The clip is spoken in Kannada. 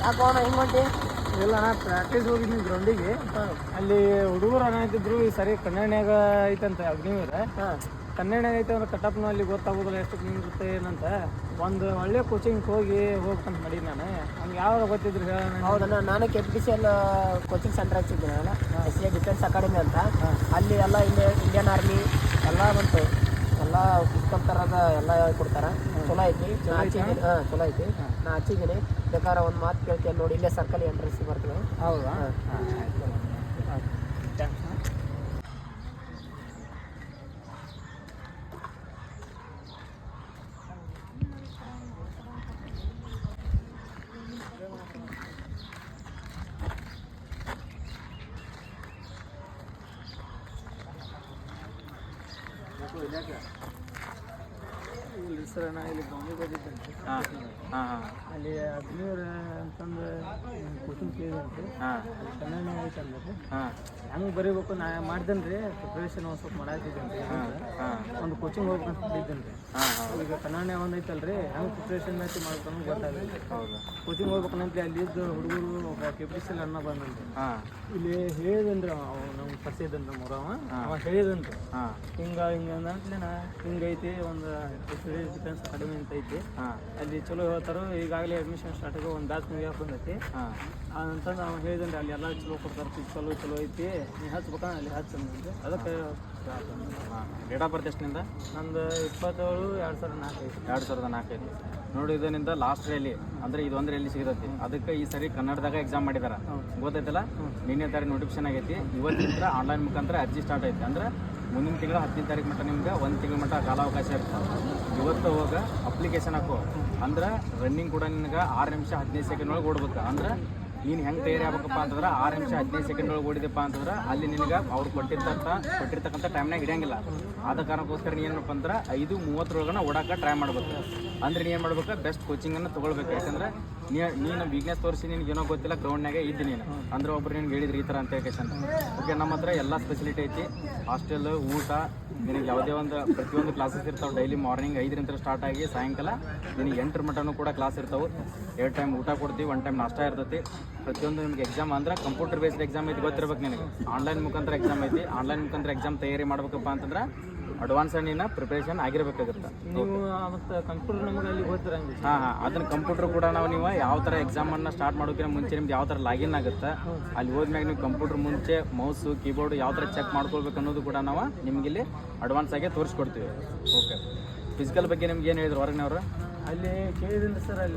ಯಾಕೋಣ ಹಿಂಗೆ ಹೊಂಟಿ? ಇಲ್ಲ ನಾ ಪ್ರಾಕ್ಟೀಸ್ ಹೋಗಿದ್ದೀನಿ ಗ್ರೌಂಡಿಗೆ. ಅಲ್ಲಿ ಹುಡುಗರು ಅನ್ನತ್ತಿದ್ರು ಈ ಸರಿ ಕನ್ನಡಿಯಾಗ ಐತಂತ ಅಗ್ನಿವೀರ. ಕನ್ನಡಿಯಾಗ ಐತೆ ಅಂದ್ರೆ ಕಟಪ್ನು ಅಲ್ಲಿ ಗೊತ್ತಾಗೋದಿಲ್ಲ ಎಷ್ಟಕ್ಕೆ ನಿಂತಿರುತ್ತೆ ಏನಂತ. ಒಂದು ಒಳ್ಳೆ ಕೋಚಿಂಗ್ ಹೋಗ್ಬೇಕಂತ ಮಾಡಿ ನಾನು. ಹಂಗೆ ಯಾವಾಗ ಗೊತ್ತಿದ್ರು ಹೇಳ. ಹೌದಣ್ಣ, ನಾನು KPTCL ಕೋಚಿಂಗ್ ಸೆಂಟರ್ ಹಚ್ಚಿದ್ದೀನಲ್ಲ, SCA ಡಿಫೆನ್ಸ್ ಅಕಾಡೆಮಿ ಅಂತ. ಅಲ್ಲಿ ಎಲ್ಲ ಇಂಡಿಯನ್ ಆರ್ಮಿ ಎಲ್ಲ ಬಂತು, ಎಲ್ಲ ಪುಸ್ತಕ ಥರದ ಎಲ್ಲ ಕೊಡ್ತಾರೆ. ಚಲೋ ಐತಿ, ಚಲೋ ಐತಿ. ನಾ ಹಚ್ಚಿದ್ದೀನಿ. ಬೇಕಾದ್ರೆ ಒಂದು ಮಾತು ಕೇಳ್ತೀನಿ ನೋಡಿ, ಇಲ್ಲೇ ಸರ್ಕಲ್ ಎಂಟ್ರೆನ್ಸ್ ಬರ್ತದೆ. ಹೌದಾ? ಇಲ್ಲಿ ಸರ್ ನಾ ಇಲ್ಲಿ ಬಾಂಬೆ ಬಂದಿದ್ದಂತೆ. ಅಲ್ಲಿ ಅಗ್ನಿವೀರ ಅಂತಂದು ಕೋಚಿಂಗ್ ಕೇಳಿದಂತೆ. ಅಲ್ಲಿ ಕನ್ನಡ ಐತೆ ಅಂದ್ರೆ ಹೆಂಗೆ ಬರೀಬೇಕು ನಾ ಮಾಡ್ದೇನೆ ರೀ. ಪ್ರಿಪ್ರೇಷನ್ ಒಂದು ಸ್ವಲ್ಪ ಮಾಡಾತಿದ್ದೇನೆ ರೀ. ಒಂದು ಕೋಚಿಂಗ್ ಹೋಗ್ಬೇಕಂತ ಮಾಡಿದ್ದೇನೆ ರೀ. ಈಗ ಕನ್ನಡ ಒಂದು ಐತಲ್ರಿ, ಹೆಂಗೆ ಪ್ರಿಪ್ರೇಷನ್ ಮಾಡ್ಕೊಂಡು ಗೊತ್ತಾಗಲಿ. ಹೌದು, ಕೋಚಿಂಗ್ ಹೋಗ್ಬೇಕಂತಲಿ ಅಲ್ಲಿದ್ದು ಹುಡುಗರು ಒಬ್ಬ KPTCL ಅನ್ನ ಬಂದಂತೆ. ಇಲ್ಲಿ ಹೇಳಿದನ್ರಿ ನಮ್ಗೆ ಪರಿಚಯ ಇದ್ದನ್ರಿ ಅವ ಹೇಳಿದನ್ರಿ. ಹಿಂಗೈತಿ ಒಂದು ಡಿಫೆನ್ಸ್ ಅಕಾಡೆಮಿ ಅಂತ ಐತಿ, ಅಲ್ಲಿ ಚಲೋ ಹೇಳ್ತಾರೋ. ಈಗಾಗಲೇ ಅಡ್ಮಿಷನ್ ಸ್ಟಾರ್ಟ್ ಆಗಿ ಒಂದು ಬ್ಯಾಚ್ ಮುಗಿಯಾಕ ಬಂದೈತಿ ಅಂತಂದು ನಾವು ಹೇಳಿದನ್ರಿ. ಅಲ್ಲಿ ಎಲ್ಲ ಚಲೋ ಕೊಡ್ತಾರೆ, ಚಲೋ ಐತಿ, ನೀ ಹಚ್ಬೇಕ ಅಲ್ಲಿ ಹಚ್ಚಂದ್ರೆ. ಅದಕ್ಕೆ ಡೇಟ್ ಆಫ್ ಬರ್ತ್ ಎಷ್ಟಿನಿಂದ? ನಂದು 27/2004 ಐತಿ. 2004 ಐತಿ ನೋಡಿ. ಇದರಿಂದ ಲಾಸ್ಟ್ ರ್ಯಾಲಿ ಅಂದರೆ ಇದೊಂದು ರ್ಯಾಲಿ ಸಿಗತೈತಿ. ಅದಕ್ಕೆ ಈ ಸರಿ ಕನ್ನಡದಾಗ ಎಕ್ಸಾಮ್ ಮಾಡಿದಾರ, ಗೊತ್ತೈತಲ್ಲ. ನಿನ್ನೆ ತಾರೀಕು ನೋಟಿಫಿಕೇಶನ್ ಆಗೈತಿ. ಇವತ್ತಿಂದ ಆನ್ಲೈನ್ ಮುಖಾಂತರ ಅರ್ಜಿ ಸ್ಟಾರ್ಟ್ ಐತಿ. ಅಂದ್ರೆ ಮುಂದಿನ ತಿಂಗಳ 10ನೇ ತಾರೀಕು ಮಟ್ಟ ನಿಮ್ಗೆ 1 ತಿಂಗಳ ಮಟ್ಟ ಕಾಲಾವಕಾಶ ಇರ್ತದೆ. ಇವತ್ತು ಹೋಗ ಅಪ್ಲಿಕೇಶನ್ ಹಾಕೋ. ಅಂದ್ರೆ ರನ್ನಿಂಗ್ ಕೂಡ ನಿನ್ಗೆ 6 ನಿಮಿಷ 15 ಸೆಕೆಂಡ್ ಒಳಗೆ ಓಡ್ಬೇಕು. ಅಂದ್ರೆ ನೀನು ಹೆಂಗೆ ತಯಾರಿ ಆಗ್ಬೇಕಪ್ಪ ಅಂತಂದ್ರೆ 6 ನಿಮಿಷ 15 ಸೆಕೆಂಡ್ ಒಳಗೆ ಓಡಿದಪ್ಪ ಅಂತಂದ್ರೆ ಅಲ್ಲಿ ನಿನಗೆ ಅವ್ರು ಕೊಟ್ಟಿರ್ತಕ್ಕಂಥ ಟೈಮ್ನಾಗ ಹಿಡಿಯಂಗಿಲ್ಲ. ಆದ ಕಾರಣಕ್ಕೋಸ್ಕರ ನೀ ಏನಪ್ಪ ಅಂದ್ರೆ 5:30 ಓಡಾಕ ಟ್ರೈ ಮಾಡ್ಬೇಕು. ಅಂದ್ರೆ ನೀ ಏನು ಮಾಡ್ಬೇಕು, ಬೆಸ್ಟ್ ಕೋಚಿಂಗನ್ನು ತೊಗೊಳ್ಬೇಕು. ಯಾಕಂದ್ರೆ ನೀನು ವೀಕ್ನೆಸ್ ತೋರಿಸಿ ನಿನಗೆ ಏನೋ ಗೊತ್ತಿಲ್ಲ, ಗ್ರೌಂಡ್ನಾಗೆ ಇದ್ದು ನೀನು ಅಂದ್ರೆ ಒಬ್ರು ನಿನ್ಗೆ ಹೇಳಿದ್ರಿ ಈ ಥರ ಅಂತ ಕೇಶನ್. ಓಕೆ, ನಮ್ಮ ಹತ್ರ ಎಲ್ಲ ಫೆಸಿಲಿಟಿ ಐತಿ. ಹಾಸ್ಟೆಲ್, ಊಟ, ನಿನಗೆ ಯಾವುದೇ ಒಂದು ಪ್ರತಿಯೊಂದು ಕ್ಲಾಸಸ್ ಇರ್ತಾವೆ. ಡೈಲಿ ಮಾರ್ನಿಂಗ್ 5ರಿಂದ ಸ್ಟಾರ್ಟ್ ಆಗಿ ಸಾಯಂಕಾಲ ನಿನಗೆ 8 ಮಟನೂ ಕೂಡ ಕ್ಲಾಸ್ ಇರ್ತಾವೆ. 2 ಟೈಮ್ ಊಟ ಕೊಡ್ತೀವಿ, 1 ಟೈಮ್ ನಾಷ್ಟ ಇರ್ತೈತಿ. ಪ್ರತಿಯೊಂದು ನಿಮ್ಗೆ ಎಕ್ಸಾಮ್ ಅಂದ್ರೆ ಕಂಪ್ಯೂಟರ್ ಬೇಸ್ಡ್ ಎಕ್ಸಾಮ್ ಐತಿ, ಗೊತ್ತಿರ್ಬೇಕು ನಿನಗೆ. ಆನ್ಲೈನ್ ಮುಖಾಂತರ ಎಕ್ಸಾಮ್ ಐತಿ. ಆನ್ಲೈನ್ ಮುಖಾಂತರ ಎಕ್ಸಾಮ್ ತಯಾರಿ ಮಾಡ್ಬೇಕಪ್ಪ ಅಂತಂದ್ರೆ ಅಡ್ವಾನ್ಸ್ ನೀನು ಪ್ರಿಪ್ರೇಷನ್ ಆಗಿರಬೇಕಾಗುತ್ತೆ. ನೀವು ಮತ್ತು ಕಂಪ್ಯೂಟರ್ ನಮಗೆ ಅಲ್ಲಿ ಗೊತ್ತಿರಂಗಿಲ್ಲ. ಅದನ್ನ ಕಂಪ್ಯೂಟರ್ ಕೂಡ ನೀವು ಯಾವ ಥರ ಎಕ್ಸಾಮನ್ನು ಸ್ಟಾರ್ಟ್ ಮಾಡೋಕ್ಕಿಂತ ಮುಂಚೆ ನಿಮ್ದು ಯಾವ ಥರ ಲಾಗಿನ್ ಆಗುತ್ತೆ, ಅಲ್ಲಿ ಹೋದ್ಮ್ಯಾಗ ನೀವು ಕಂಪ್ಯೂಟರ್ ಮುಂಚೆ ಮೌಸು ಕೀಬೋರ್ಡ್ ಯಾವ ಥರ ಚೆಕ್ ಮಾಡ್ಕೊಳ್ಬೇಕು ಅನ್ನೋದು ಕೂಡ ನಾವು ನಿಮ್ಗೆ ಇಲ್ಲಿ ಅಡ್ವಾನ್ಸ್ ಆಗಿ ತೋರಿಸ್ಕೊಡ್ತೀವಿ. ಓಕೆ, ಫಿಸಿಕಲ್ ಬಗ್ಗೆ ನಿಮ್ಗೆ ಏನು ಹೇಳಿದ್ರು ಹೊರಗಿನವರು? ಅಲ್ಲಿ ಕೇಳಿದ್ರಿ ಸರ್, ಅಲ್ಲಿ